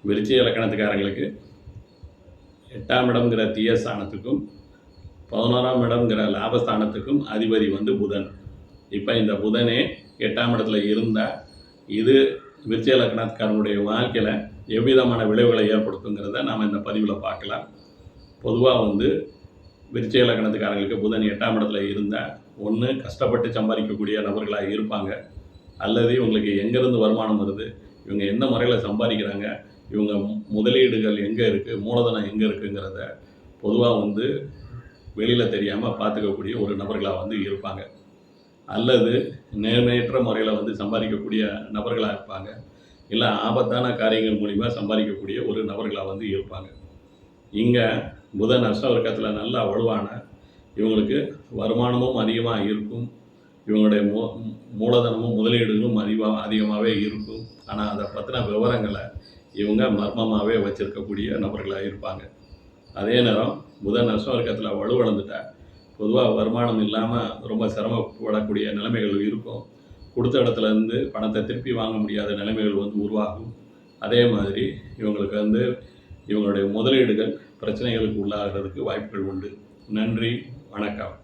விருச்சிக இலக்கணத்துக்காரங்களுக்கு 8ஆம் இடம்ங்கிற தீயஸ்தானத்துக்கும் 11ஆம் இடம்ங்கிற லாபஸ்தானத்துக்கும் அதிபதி வந்து புதன். இப்போ இந்த புதனே 8ஆம் இடத்துல இருந்தால் இது விருச்சிக இலக்கணத்துக்காரனுடைய வாழ்க்கையில் எவ்விதமான விளைவுகளை ஏற்படுத்துங்கிறத நாம் இந்த பதிவில் பார்க்கலாம். பொதுவாக வந்து விருச்சிக இலக்கணத்துக்காரங்களுக்கு புதன் 8ஆம் இடத்துல இருந்தால் ஒன்று கஷ்டப்பட்டு சம்பாதிக்கக்கூடிய நபர்களாக இருப்பாங்க, அல்லது இவங்களுக்கு எங்கேருந்து வருமானம் வருது, இவங்க என்ன முறையில் சம்பாதிக்கிறாங்க, இவங்க முதலீடுகள் எங்கே இருக்குது, மூலதனம் எங்கே இருக்குங்கிறத பொதுவாக வந்து வெளியில் தெரியாமல் பார்த்துக்கக்கூடிய ஒரு நபர்களாக வந்து இருப்பாங்க, அல்லது நேர்மையற்ற முறையில் வந்து சம்பாதிக்கக்கூடிய நபர்களாக இருப்பாங்க, இல்லை ஆபத்தான காரியங்கள் மூலிமா சம்பாதிக்கக்கூடிய ஒரு நபர்களாக வந்து இருப்பாங்க. இங்கே புதன் அஷ்டவர்க்கத்தில் நல்லா வலுவான இவங்களுக்கு வருமானமும் அதிகமாக இருக்கும், இவங்களுடைய மூலதனமும் முதலீடுகளும் அதிகமாகவே இருக்கும். ஆனால் அதை பற்றின விவரங்களை இவங்க மர்மமாகவே வச்சுருக்கக்கூடிய நபர்களாக இருப்பாங்க. அதே நேரம் புதன் அஷ்டவர்க்கத்தில் வலுவடைந்துட்டால் பொதுவாக வருமானம் இல்லாமல் ரொம்ப சிரமப்படக்கூடிய நிலைமைகள் இருக்கும். கொடுத்த இடத்துலேருந்து பணத்தை திருப்பி வாங்க முடியாத நிலைமைகள் வந்து உருவாகும். அதே மாதிரி இவங்களுக்கு வந்து இவங்களுடைய முதலீடுகள் பிரச்சனைகளுக்கு உள்ளாகிறதுக்கு வாய்ப்புகள் உண்டு. நன்றி, வணக்கம்.